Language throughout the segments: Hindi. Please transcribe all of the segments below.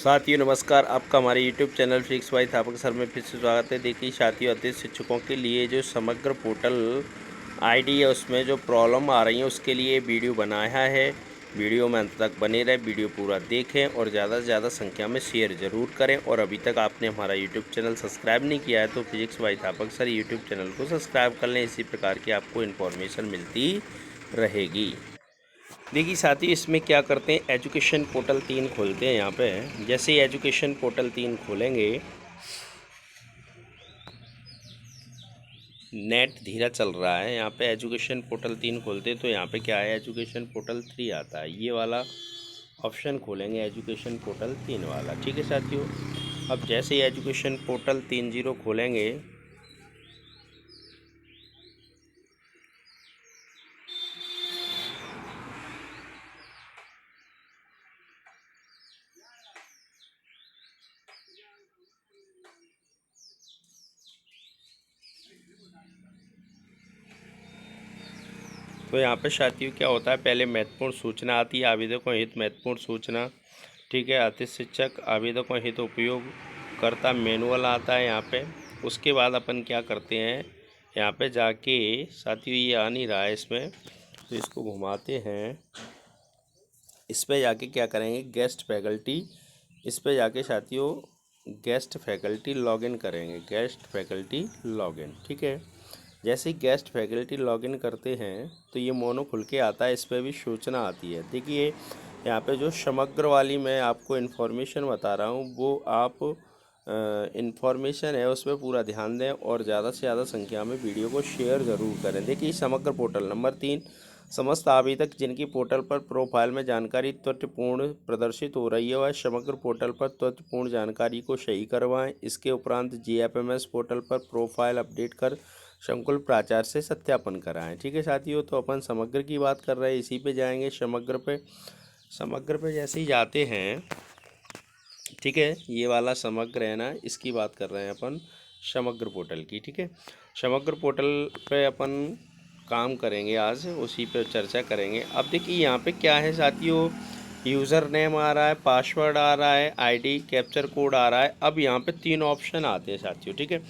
साथियों नमस्कार, आपका हमारे YouTube channel physics by Thapak sir में फिर से स्वागत है। देखिए साथियों, अतिथि शिक्षकों के लिए जो समग्र पोर्टल आईडी है उसमें जो प्रॉब्लम आ रही है उसके लिए वीडियो बनाया है। वीडियो में अंत तक बने रहे, वीडियो पूरा देखें और ज़्यादा से ज़्यादा संख्या में शेयर ज़रूर करें। और अभी तक आपने हमारा यूट्यूब चैनल सब्सक्राइब नहीं किया है तो physics by Thapak sir YouTube channel को सब्सक्राइब कर लें। इसी प्रकार की आपको इन्फॉर्मेशन मिलती रहेगी। देखिए साथी, इसमें क्या करते हैं, एजुकेशन पोर्टल 3 खोलते हैं। यहाँ पे जैसे ही एजुकेशन पोर्टल 3 खोलेंगे, नेट धीरा चल रहा है। यहाँ पे एजुकेशन पोर्टल 3 खोलते हैं तो यहाँ पे क्या है, एजुकेशन पोर्टल 3 आता है। ये वाला ऑप्शन खोलेंगे, एजुकेशन पोर्टल 3 वाला। ठीक है साथियों, अब जैसे ही एजुकेशन पोर्टल 30 खोलेंगे तो यहाँ पे साथियों क्या होता है, पहले महत्वपूर्ण सूचना आती है, आवेदकों हित महत्वपूर्ण सूचना। ठीक है, अतिथि शिक्षक आवेदकों हित उपयोगकर्ता मैनुअल आता है यहाँ पे। उसके बाद अपन क्या करते हैं, यहाँ पे जाके साथियों ये आ नहीं रहा है इसमें, तो इसको घुमाते हैं। इस पे जाके क्या करेंगे, गेस्ट फैकल्टी, इस पे जाके साथियों गेस्ट फैकल्टी लॉगिन करेंगे, गेस्ट फैकल्टी लॉगिन। ठीक है, जैसे ही गेस्ट फैकल्टी लॉगिन करते हैं तो ये मोनो खुल के आता है, इस पर भी सूचना आती है। देखिए यहाँ पे जो समग्र वाली मैं आपको इन्फॉर्मेशन बता रहा हूँ वो आप इन्फॉर्मेशन है उस पर पूरा ध्यान दें और ज़्यादा से ज़्यादा संख्या में वीडियो को शेयर ज़रूर करें। देखिए समग्र पोर्टल नंबर 3, समस्त आवेदक जिनकी पोर्टल पर प्रोफाइल में जानकारी तथ्यपूर्ण प्रदर्शित हो रही है वह समग्र पोर्टल पर तथ्यपूर्ण जानकारी को सही करवाएं। इसके उपरांत जीएफएमएस पोर्टल पर प्रोफाइल अपडेट कर संकुल प्राचार्य से सत्यापन कराएं। ठीक है साथियों, तो अपन समग्र की बात कर रहे हैं, इसी पे जाएंगे समग्र पे। समग्र पे जैसे ही जाते हैं, ठीक है, ये वाला समग्र है ना, इसकी बात कर रहे हैं अपन समग्र पोर्टल की। ठीक है, समग्र पोर्टल पे अपन काम करेंगे, आज उसी पे चर्चा करेंगे। अब देखिए यहाँ पे क्या है साथियों, यूज़र नेम आ रहा है, पासवर्ड आ रहा है, आईडी कैप्चर कोड आ रहा है। अब यहाँ पे 3 ऑप्शन आते हैं साथियों। ठीक है,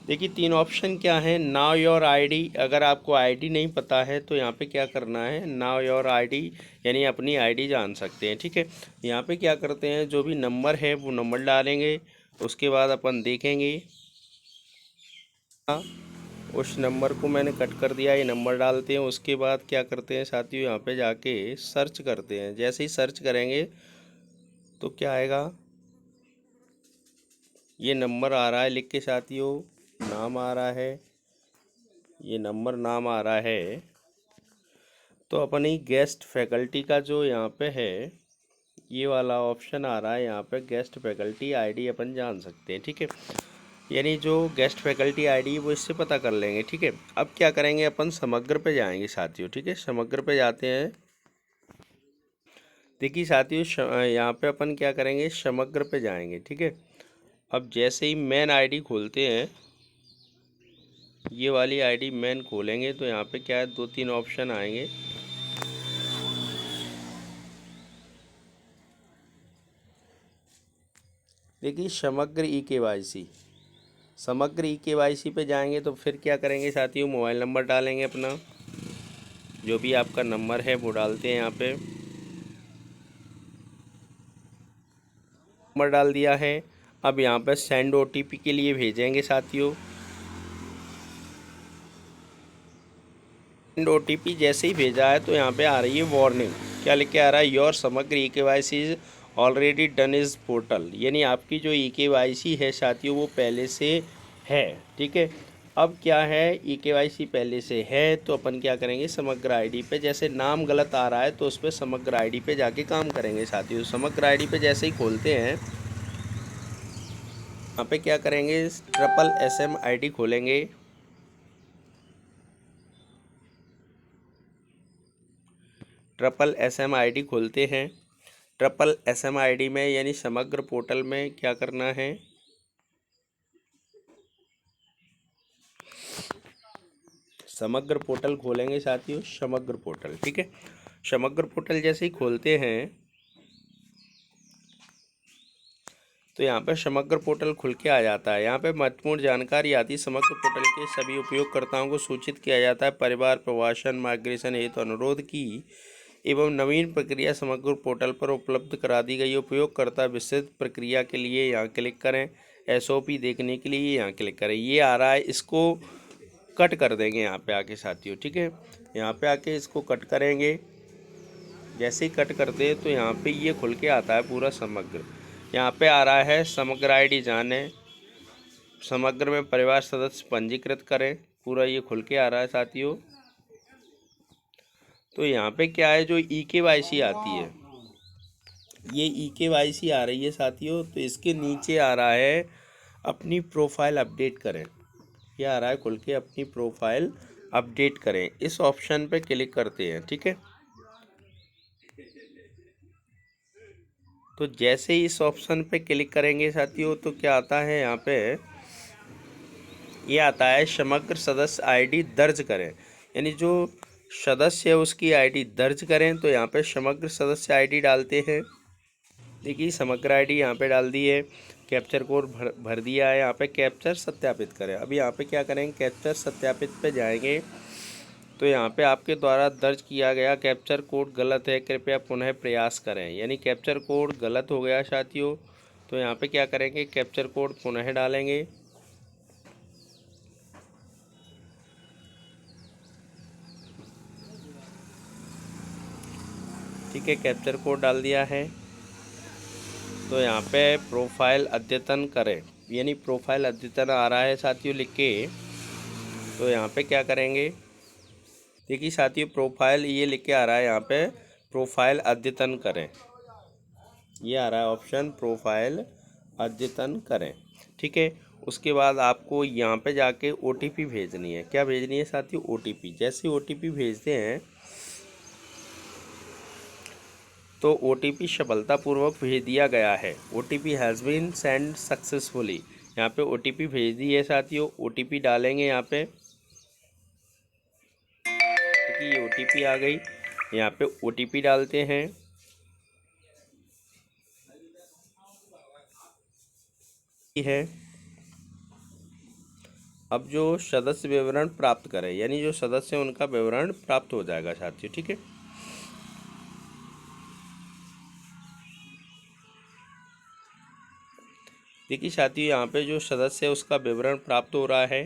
देखिए 3 ऑप्शन क्या है, नाउ योर आईडी। अगर आपको आईडी नहीं पता है तो यहाँ पे क्या करना है, नाउ योर आईडी यानी अपनी आईडी जान सकते हैं। ठीक है, यहाँ पे क्या करते हैं, जो भी नंबर है वो नंबर डालेंगे। उसके बाद अपन देखेंगे, उस नंबर को मैंने कट कर दिया, ये नंबर डालते हैं। उसके बाद क्या करते हैं साथियों, यहाँ पे जाके सर्च करते हैं। जैसे ही सर्च करेंगे तो क्या आएगा, ये नंबर आ रहा है लिख के साथियों, नाम आ रहा है, ये नंबर नाम आ रहा है। तो अपनी गेस्ट फैकल्टी का जो यहाँ पे है, ये वाला ऑप्शन आ रहा है, यहाँ पे गेस्ट फैकल्टी आईडी अपन जान सकते हैं। ठीक है, यानी जो गेस्ट फैकल्टी आईडी वो इससे पता कर लेंगे। ठीक है, अब क्या करेंगे, अपन समग्र पे जाएंगे साथियों। ठीक है, समग्र पे जाते हैं। देखिए साथियों यहाँ पे अपन क्या करेंगे, समग्र पे जाएंगे। ठीक है, अब जैसे ही मेन आईडी खोलते हैं, ये वाली आईडी मेन खोलेंगे तो यहाँ पे क्या है, 2-3 ऑप्शन आएंगे। देखिए समग्र ई-केवाईसी, समग्र ई-केवाईसी पे जाएंगे तो फिर क्या करेंगे साथियों, मोबाइल नंबर डालेंगे अपना, जो भी आपका नंबर है वो डालते हैं। यहाँ पे नंबर डाल दिया है। अब यहाँ पे सेंड ओटीपी के लिए भेजेंगे साथियों। सेंड ओटीपी जैसे ही भेजा है तो यहाँ पे आ रही है वार्निंग। क्या लिख के आ रहा है, योर समग्र e-KYC is already done is portal, यानी आपकी जो ई-केवाईसी है साथियों वो पहले से है। ठीक है, अब क्या है, ई-केवाईसी पहले से है तो अपन क्या करेंगे, समग्र आईडी पे, जैसे नाम गलत आ रहा है तो उस पर समग्र आईडी पे जाके काम करेंगे साथियों। समग्र आईडी पे जैसे ही खोलते हैं, यहाँ पे क्या करेंगे, ट्रिपल एसएम आईडी खोलेंगे। ट्रिपल एसएम आईडी खोलते हैं। ट्रिपल एसएम आईडी में यानी समग्र पोर्टल में क्या करना है, समग्र पोर्टल खोलेंगे साथियों, समग्र पोर्टल। ठीक है, समग्र पोर्टल जैसे ही खोलते हैं, तो यहाँ पे समग्र पोर्टल खुल के आ जाता है। यहाँ पे महत्वपूर्ण जानकारी आती है। समग्र पोर्टल के सभी उपयोगकर्ताओं को सूचित किया जाता है। परिवार प्रवासन माइग्रेशन हेतु अनुरोध की एवं नवीन प्रक्रिया समग्र पोर्टल पर उपलब्ध करा दी गई। उपयोगकर्ता विस्तृत प्रक्रिया के लिए यहाँ क्लिक करें। एसओपी देखने के लिए यहाँ क्लिक करें। ये आ रहा है, इसको कट कर देंगे यहाँ पे आके साथियों, ठीक है। यहाँ पे आके इसको कट करेंगे। जैसे ही कट करते हैं तो यहाँ पे ये खुल के आता है पूरा समग्र। यहाँ पे आ रहा है समग्र आईडी जाने, समग्र में परिवार सदस्य पंजीकृत करें, पूरा ये खुल के आ रहा है साथियों। तो यहाँ पे क्या है, जो EKYC आती है, ये EKYC आ रही है साथियों। तो इसके नीचे आ रहा है अपनी प्रोफाइल अपडेट करें। ये आ रहा है खुल के अपनी प्रोफाइल अपडेट करें। इस ऑप्शन पे क्लिक करते हैं, ठीक है। तो जैसे ही इस ऑप्शन पे क्लिक करेंगे साथियों तो क्या आता है, यहाँ पे ये आता है समग्र सदस्य आईडी दर्ज करें। यानी जो सदस्य है उसकी आईडी दर्ज करें। तो यहाँ पे समग्र सदस्य आईडी डालते हैं। देखिए समग्र आईडी यहाँ पे डाल दी है। कैप्चर कोड भर दिया है। यहाँ पे कैप्चर सत्यापित करें। अभी यहाँ पे क्या करेंगे, कैप्चर सत्यापित पे जाएंगे। तो यहाँ पे आपके द्वारा दर्ज किया गया कैप्चर कोड गलत है, कृपया पुनः प्रयास करें। यानी कैप्चर कोड गलत हो गया साथियों। तो यहाँ पे क्या करेंगे, कैप्चर कोड पुनः डालेंगे। ठीक है, कैप्चर कोड डाल दिया है। तो यहाँ पे प्रोफाइल अद्यतन करें, यानी प्रोफाइल अद्यतन आ रहा है साथियों लिख के। तो यहाँ पे क्या करेंगे, देखिए साथियों प्रोफाइल ये लिख के आ रहा है यहाँ पे, प्रोफाइल अद्यतन करें। ये आ रहा है ऑप्शन, प्रोफाइल अद्यतन करें, ठीक है। उसके बाद आपको यहाँ पे जाके OTP भेजनी है। क्या भेजनी है साथियों, OTP। जैसे OTP भेजते हैं तो OTP सफलतापूर्वक भेज दिया गया है। OTP has been send successfully. यहाँ पे OTP भेज दी है साथियों। OTP डालेंगे यहाँ पे, क्योंकि ये OTP आ गई। यहाँ पे OTP डालते हैं। है अब जो सदस्य विवरण प्राप्त करें, यानी जो सदस्य उनका विवरण प्राप्त हो जाएगा साथियों, ठीक है। देखिए साथियों यहाँ पे जो सदस्य है उसका विवरण प्राप्त हो रहा है।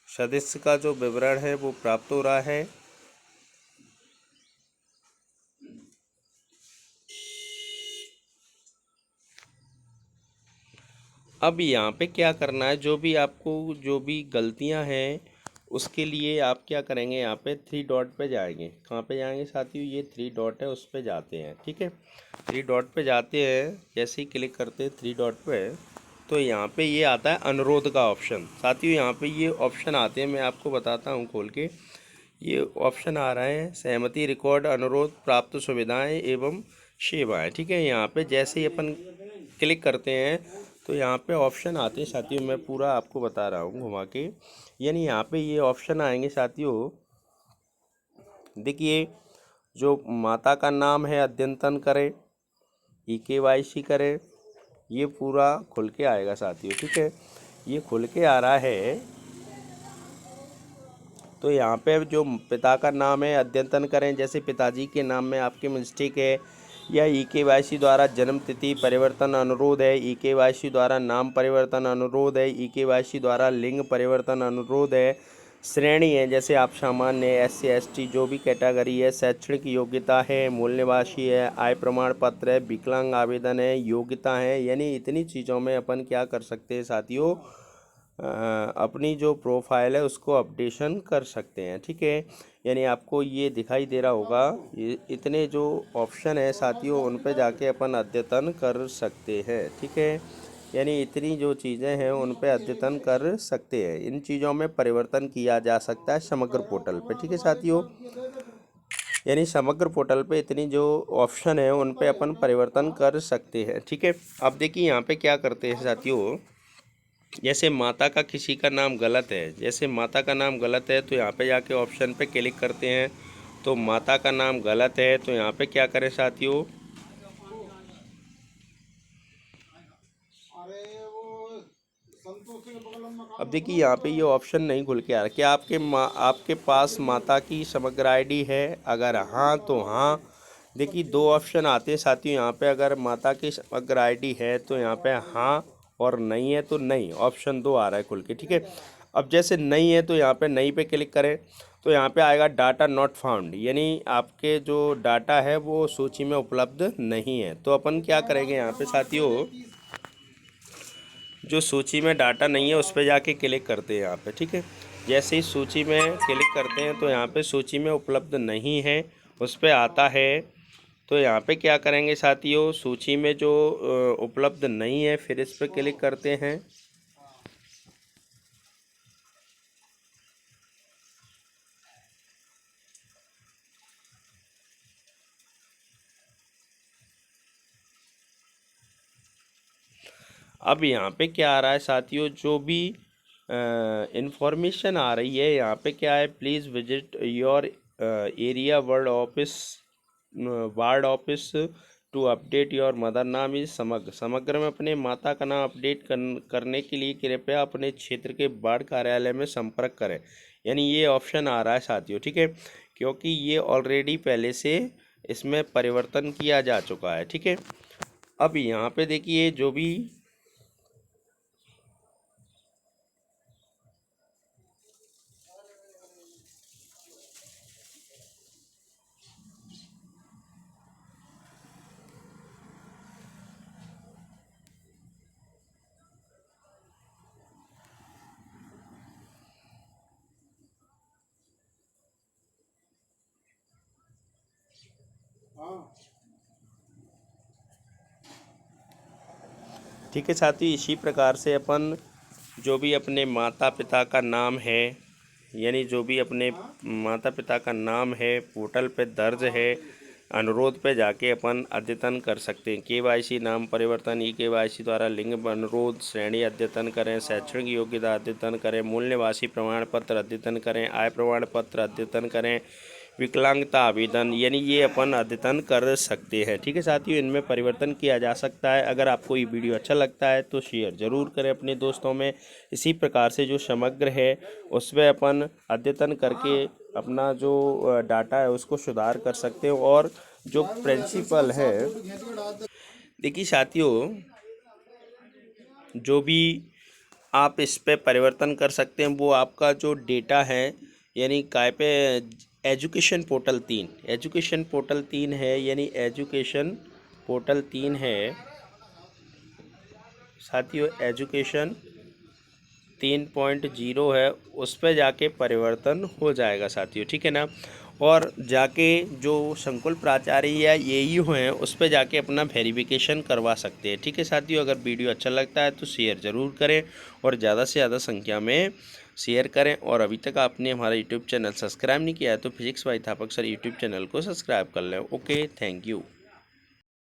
सदस्य का जो विवरण है वो प्राप्त हो रहा है। अब यहाँ पे क्या करना है, जो भी आपको जो भी गलतियाँ हैं उसके लिए आप क्या करेंगे, यहाँ पे 3 डॉट पे जाएंगे। कहाँ पे जाएंगे साथियों, ये 3 डॉट है उस पे जाते हैं, ठीक है। 3 डॉट पे जाते हैं, जैसे ही क्लिक करते हैं 3 डॉट पे तो यहाँ पे ये आता है अनुरोध का ऑप्शन। साथियों यहाँ पे ये ऑप्शन आते हैं, मैं आपको बताता हूँ खोल के। ये ऑप्शन आ रहा है सहमति रिकॉर्ड अनुरोध प्राप्त सुविधाएं एवं सेवाएं, ठीक है। यहाँ पे जैसे ही अपन क्लिक करते हैं तो यहाँ पे ऑप्शन आते हैं साथियों। मैं पूरा आपको बता रहा हूँ घुमा के। यानी यहाँ पे ये ऑप्शन आएंगे साथियों। देखिए जो माता का नाम है अद्यतन करें, EKYC करें, ये पूरा खुल के आएगा साथियों, ठीक है। ये खुल के आ रहा है। तो यहाँ पे जो पिता का नाम है अद्यतन करें। जैसे पिताजी के नाम में आपके मिस्टेक है, या EKYC द्वारा जन्म तिथि परिवर्तन अनुरोध है, EKYC द्वारा नाम परिवर्तन अनुरोध है, EKYC द्वारा लिंग परिवर्तन अनुरोध है, श्रेणी है जैसे आप सामान्य, SC ST जो भी कैटेगरी है, शैक्षणिक योग्यता है, मूल निवासी है, आय प्रमाण पत्र है, विकलांग आवेदन है, योग्यता है। यानी इतनी चीज़ों में अपन क्या कर सकते हैं साथियों, अपनी जो प्रोफाइल है उसको अपडेशन कर सकते हैं, ठीक है। यानी आपको ये दिखाई दे रहा होगा, ये इतने जो ऑप्शन है साथियों उन पे जाके अपन अद्यतन कर सकते हैं, ठीक है। यानी इतनी जो चीज़ें हैं उन पे अद्यतन कर सकते हैं। इन चीज़ों में परिवर्तन किया जा सकता है समग्र पोर्टल पे, ठीक है साथियों। यानी समग्र पोर्टल पे इतनी जो ऑप्शन है उन पे अपन परिवर्तन कर सकते हैं, ठीक है। अब देखिए यहाँ पे क्या करते हैं साथियों, जैसे माता का किसी का नाम गलत है, जैसे माता का नाम गलत है तो यहाँ पे जाके ऑप्शन पे क्लिक करते हैं। तो माता का नाम गलत है तो यहाँ पे क्या करें साथियों, अब देखिए यहाँ पे ये ऑप्शन नहीं खुल के आ रहा। क्या आपके पास माता की समग्र आईडी है? अगर हाँ तो हाँ। देखिए दो ऑप्शन आते हैं साथियों यहाँ पे, अगर माता की समग्र आईडी है तो यहाँ पे हाँ, और नहीं है तो नहीं। ऑप्शन 2 आ रहा है खुल के, ठीक है। अब जैसे नहीं है तो यहाँ पे नहीं पे क्लिक करें तो यहाँ पे आएगा डाटा नॉट फाउंड, यानी आपके जो डाटा है वो सूची में उपलब्ध नहीं है। तो अपन क्या करेंगे यहाँ पे साथियों, जो सूची में डाटा नहीं है उस पर जाके क्लिक करते हैं यहाँ पे, ठीक है। जैसे ही सूची में क्लिक करते हैं तो यहाँ पे सूची में उपलब्ध नहीं है उस पर आता है। तो यहाँ पे क्या करेंगे साथियों, सूची में जो उपलब्ध नहीं है फिर इस पर क्लिक करते हैं। अब यहाँ पे क्या आ रहा है साथियों, जो भी इंफॉर्मेशन आ रही है यहाँ पे क्या है, please visit your area ward office to update your mother नाम इज समग्र में अपने माता का नाम अपडेट करने के लिए कृपया अपने क्षेत्र के वार्ड कार्यालय में संपर्क करें। यानी ये ऑप्शन आ रहा है साथियों, ठीक है, क्योंकि ये ऑलरेडी पहले से इसमें परिवर्तन किया जा चुका है, ठीक है। अब यहाँ पे देखिए जो भी ठीक है साथियों, इसी प्रकार से अपन जो भी अपने माता पिता का नाम है, यानी जो भी अपने माता पिता का नाम है पोर्टल पे दर्ज है, अनुरोध पे जाके अपन अद्यतन कर सकते हैं। केवाईसी नाम परिवर्तन, ई केवाईसी द्वारा लिंग अनुरोध, श्रेणी अद्यतन करें, शैक्षणिक योग्यता अद्यतन करें, मूल निवासी प्रमाण पत्र अद्यतन करें, आय प्रमाण पत्र अद्यतन करें, विकलांगता आवेदन, यानी ये अपन अद्यतन कर सकते हैं, ठीक है साथियों। इनमें परिवर्तन किया जा सकता है। अगर आपको ये वीडियो अच्छा लगता है तो शेयर ज़रूर करें अपने दोस्तों में। इसी प्रकार से जो समग्र है उस पर अपन अद्यतन करके अपना जो डाटा है उसको सुधार कर सकते हो। और जो प्रिंसिपल है, देखिए साथियों, जो भी आप इस पे परिवर्तन कर सकते हैं वो आपका जो डेटा है, यानी काय पे एजुकेशन पोर्टल 3 है, यानी एजुकेशन पोर्टल 3 है साथियों, एजुकेशन 3.0 है, उस पर जाके परिवर्तन हो जाएगा साथियों, ठीक है ना। और जाके जो संकुल प्राचार्य या एईओ हैं उस पर जाके अपना वेरिफिकेशन करवा सकते हैं, ठीक है साथियों। अगर वीडियो अच्छा लगता है तो शेयर ज़रूर करें और ज़्यादा से ज़्यादा संख्या में शेयर करें। और अभी तक आपने हमारा यूट्यूब चैनल सब्सक्राइब नहीं किया है तो physics by Thapak sir YouTube channel को सब्सक्राइब कर लें। Okay, thank you.